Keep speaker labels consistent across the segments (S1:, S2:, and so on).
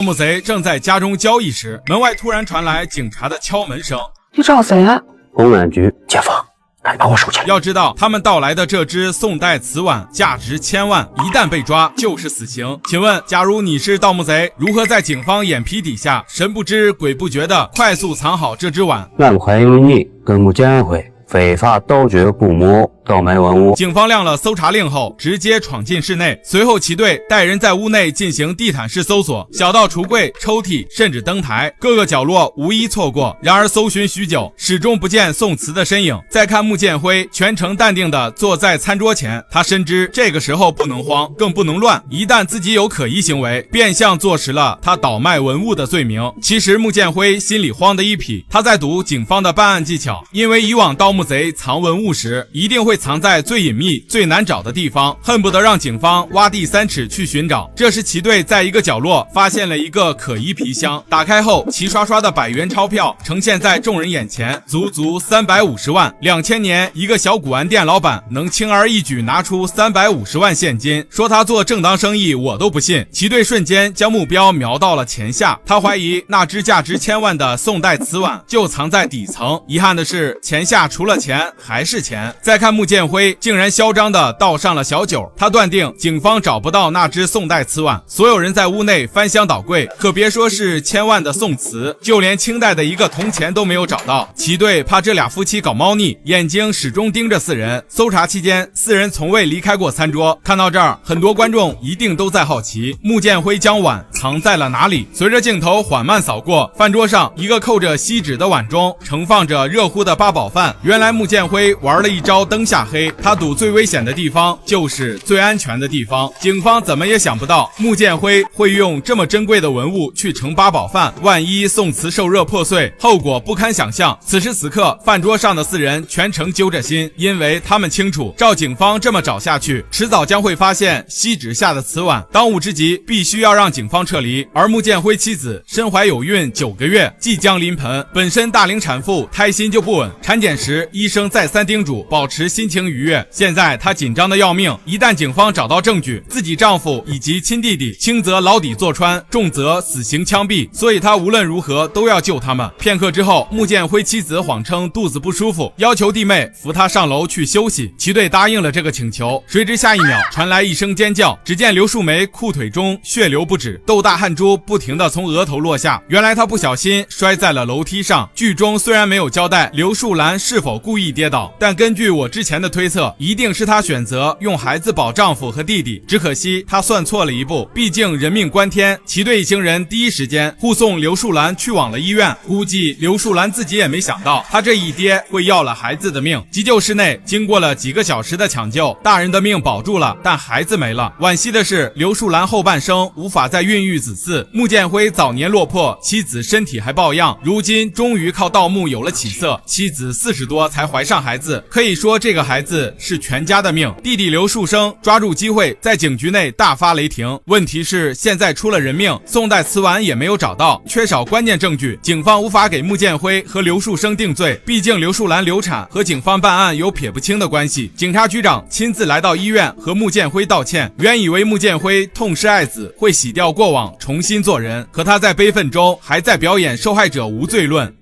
S1: 盗墓贼正在家中交易时，门外突然传来警察的敲门声。
S2: 你找谁啊？
S3: 公安局，解放，赶紧把我收起来。
S1: 要知道，他们盗来的这只宋代瓷碗价值1000万，一旦被抓就是死刑。请问，假如你是盗墓贼，如何在警方眼皮底下神不知鬼不觉地快速藏好这只碗？
S3: 俺怀疑你跟我讲一回非法盗掘古墓、盗卖文物。
S1: 警方亮了搜查令后，直接闯进室内，随后其队带人在屋内进行地毯式搜索，小到橱柜、抽屉，甚至灯台，各个角落无一错过。然而搜寻许久，始终不见宋慈的身影。再看穆建辉，全程淡定地坐在餐桌前，他深知这个时候不能慌，更不能乱，一旦自己有可疑行为，变相坐实了他倒卖文物的罪名。其实穆建辉心里慌得一匹，他在赌警方的办案技巧，因为以往盗墓贼藏文物时，一定会藏在最隐秘、最难找的地方，恨不得让警方挖地3尺去寻找。这时其队在一个角落发现了一个可疑皮箱，打开后，齐刷刷的100元钞票呈现在众人眼前，足足350万。2000年，一个小古玩店老板能轻而易举拿出350万现金，说他做正当生意，我都不信。齐队瞬间将目标瞄到了钱下，他怀疑那只价值1000万的宋代瓷碗就藏在底层。遗憾的是，钱下除了钱还是钱。再看穆建辉，竟然嚣张地倒上了小酒，他断定警方找不到那只宋代瓷碗。所有人在屋内翻箱倒柜，可别说是1000万的宋瓷，就连清代的一个铜钱都没有找到。齐队怕这俩夫妻搞猫腻，眼睛始终盯着4人。搜查期间，4人从未离开过餐桌。看到这儿，很多观众一定都在好奇，穆建辉将碗藏在了哪里？随着镜头缓慢扫过，饭桌上一个扣着锡纸的碗中盛放着热乎的八宝饭。原来穆建辉玩了一招灯下黑，他赌最危险的地方就是最安全的地方。警方怎么也想不到穆建辉会用这么珍贵的文物去盛八宝饭，万一宋瓷受热破碎，后果不堪想象。此时此刻，饭桌上的4人全程揪着心，因为他们清楚，照警方这么找下去，迟早将会发现锡纸下的瓷碗。当务之急，必须要让警方撤离。而穆建辉妻子身怀有孕9个月，即将临盆，本身大龄产妇胎心就不稳，产检时医生再三叮嘱保持心情愉悦。现在她紧张的要命，一旦警方找到证据，自己丈夫以及亲弟弟，轻则牢底坐穿，重则死刑枪毙，所以她无论如何都要救他们。片刻之后，穆建辉妻子谎称肚子不舒服，要求弟妹扶她上楼去休息。齐队答应了这个请求，谁知下一秒传来一声尖叫，只见刘树梅裤腿中血流不止，豆大汗珠不停地从额头落下。原来她不小心摔在了楼梯上。剧中虽然没有交代刘树兰是否故意跌倒，但根据我之前的推测，一定是她选择用孩子保丈夫和弟弟，只可惜她算错了一步，毕竟人命关天。齐队一行人第一时间护送刘树兰去往了医院，估计刘树兰自己也没想到，她这一跌会要了孩子的命。急救室内经过了几个小时的抢救，大人的命保住了，但孩子没了。惋惜的是，刘树兰后半生无法再孕育子嗣。穆建辉早年落魄，妻子身体还抱恙，如今终于靠盗墓有了起色，妻子40多才怀上孩子，可以说这个孩子是全家的命。弟弟刘树生抓住机会在警局内大发雷霆，问题是现在出了人命，宋代瓷碗也没有找到，缺少关键证据，警方无法给穆建辉和刘树生定罪，毕竟刘树兰流产和警方办案有撇不清的关系。警察局长亲自来到医院和穆建辉道歉，原以为穆建辉痛失爱子会洗掉过往重新做人，可他在悲愤中还在表演受害者无罪论。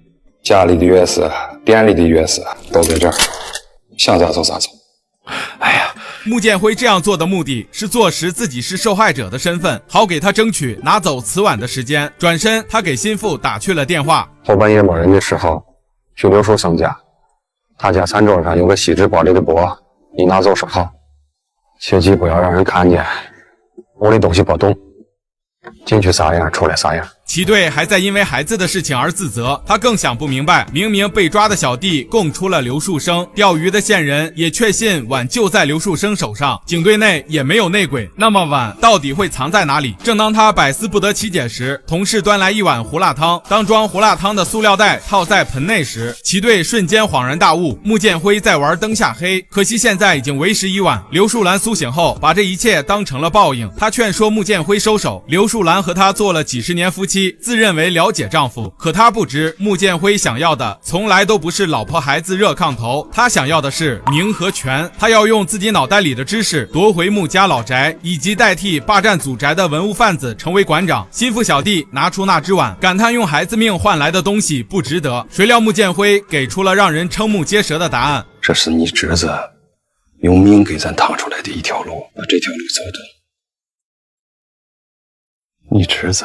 S4: 家里的钥匙、店里的钥匙都在这儿，想咋走咋走。
S2: 哎呀，
S1: 穆建辉这样做的目的是坐实自己是受害者的身份，好给他争取拿走瓷碗的时间。转身，他给心腹打去了电话。
S3: 后半夜某人的时候，去刘树生家，他家餐桌上有个锡纸包里的钵，你拿走收好，切记不要让人看见，屋里东西别动，进去啥样，出来啥样。
S1: 齐队还在因为孩子的事情而自责，他更想不明白，明明被抓的小弟供出了刘树生，钓鱼的线人也确信碗就在刘树生手上，警队内也没有内鬼，那么碗到底会藏在哪里？正当他百思不得其解时，同事端来一碗胡辣汤，当装胡辣汤的塑料袋套在盆内时，齐队瞬间恍然大悟，穆建辉在玩灯下黑，可惜现在已经为时已晚。刘树兰苏醒后把这一切当成了报应，他劝说穆建辉收手，刘树兰和他做了几10年夫妻，妻，自认为了解丈夫，可她不知穆剑辉想要的从来都不是老婆孩子热炕头，他想要的是名和权。他要用自己脑袋里的知识夺回穆家老宅，以及代替霸占祖宅的文物贩子成为馆长。心腹小弟拿出那只碗，感叹用孩子命换来的东西不值得。谁料穆剑辉给出了让人瞠目结舌的答案：
S4: 这是你侄子用命给咱趟出来的一条路，把这条路走通，你侄子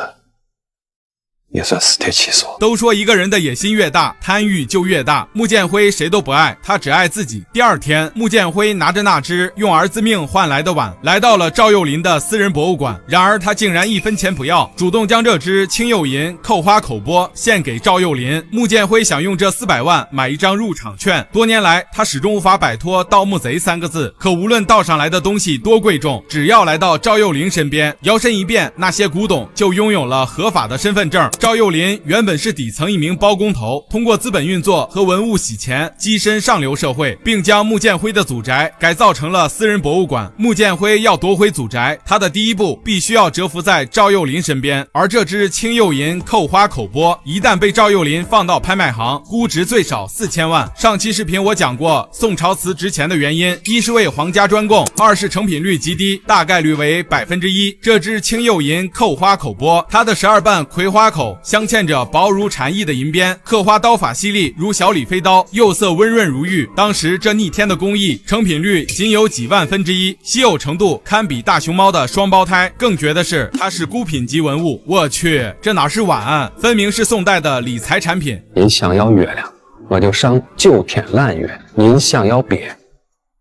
S4: 也算死得其所。
S1: 都说一个人的野心越大，贪欲就越大。穆剑辉谁都不爱，他只爱自己。第二天，穆剑辉拿着那只用儿子命换来的碗，来到了赵又林的私人博物馆。然而他竟然1分钱不要，主动将这只青釉银扣花口钵献给赵又林。穆剑辉想用这400万买一张入场券。多年来，他始终无法摆脱盗墓贼3个字。可无论盗上来的东西多贵重，只要来到赵又林身边，摇身一变，那些古董就拥有了合法的身份证。赵又林原本是底层一名包工头，通过资本运作和文物洗钱跻身上流社会，并将穆剑辉的祖宅改造成了私人博物馆。穆剑辉要夺回祖宅，他的第一步必须要蛰伏在赵又林身边，而这只青釉银扣花口钵一旦被赵又林放到拍卖行，估值最少4000万。上期视频我讲过宋朝瓷值钱的原因，一是为皇家专供，二是成品率极低，大概率为1%。这只青釉银扣花口钵，它的12瓣葵花口镶嵌着薄如蝉翼的银边，刻花刀法犀利如小李飞刀，釉色温润如玉。当时这逆天的工艺，成品率仅有几万分之一，稀有程度堪比大熊猫的双胞胎。更绝的是，它是孤品级文物。我去，这哪是碗，分明是宋代的理财产品。
S3: 您想要月亮，我就上9天揽月；您想要鳖，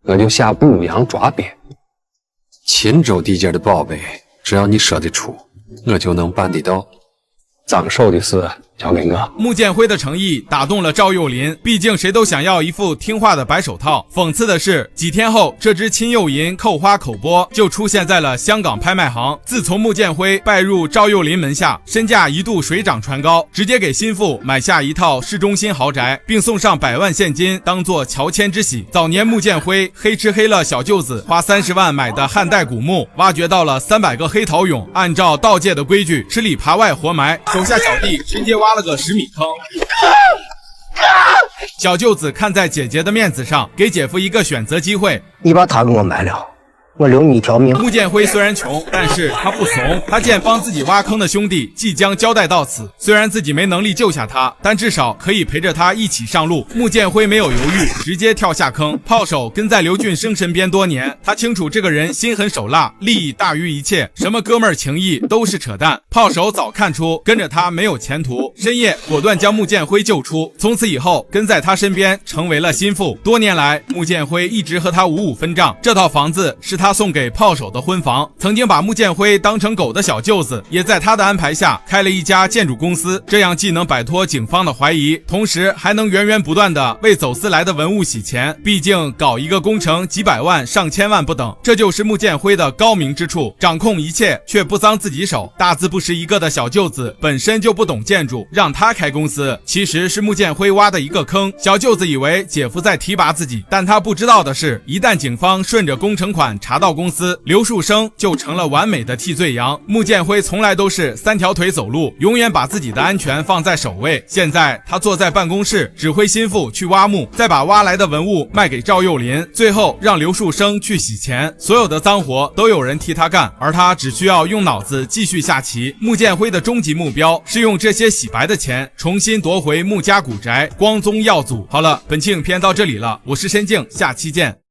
S3: 我就下布阳抓鳖。秦州地界的宝贝，只要你说得出，我就能办得到。脏手的事交给我。
S1: 穆剑辉的诚意打动了赵又林，毕竟谁都想要一副听话的白手套。讽刺的是，几天后，这只青釉银扣花口钵就出现在了香港拍卖行。自从穆剑辉拜入赵又林门下，身价一度水涨船高，直接给心腹买下一套市中心豪宅，并送上100万现金当做乔迁之喜。早年穆剑辉黑吃黑了小舅子花30万买的汉代古墓，挖掘到了300个黑陶俑，按照道界的规矩，吃里扒外活埋。手下小弟直接挖了个10米坑。小舅子看在姐姐的面子上，给姐夫一个选择机会。
S5: 你把他给我埋了，我留你一条命。
S1: 穆剑辉虽然穷，但是他不怂。他见帮自己挖坑的兄弟即将交代到此，虽然自己没能力救下他，但至少可以陪着他一起上路。穆剑辉没有犹豫，直接跳下坑。炮手跟在刘俊生身边多年，他清楚这个人心狠手辣，利益大于一切，什么哥们儿情谊都是扯淡。炮手早看出跟着他没有前途，深夜果断将穆剑辉救出。从此以后，跟在他身边成为了心腹。多年来，穆剑辉一直和他5-5分账。这套房子是他送给炮手的婚房。曾经把穆剑辉当成狗的小舅子，也在他的安排下开了一家建筑公司，这样既能摆脱警方的怀疑，同时还能源源不断的为走私来的文物洗钱。毕竟搞一个工程几百万上千万不等，这就是穆剑辉的高明之处，掌控一切却不脏自己手。大字不识一个的小舅子本身就不懂建筑，让他开公司其实是穆剑辉挖的一个坑。小舅子以为姐夫在提拔自己，但他不知道的是，一旦警方顺着工程款查到公司，刘树生就成了完美的替罪羊。穆剑辉从来都是3条腿走路，永远把自己的安全放在首位。现在他坐在办公室指挥心腹去挖墓，再把挖来的文物卖给赵又林，最后让刘树生去洗钱。所有的脏活都有人替他干，而他只需要用脑子继续下棋。穆剑辉的终极目标是用这些洗白的钱重新夺回穆家古宅，光宗耀祖。好了，本期影片到这里了，我是申静，下期见。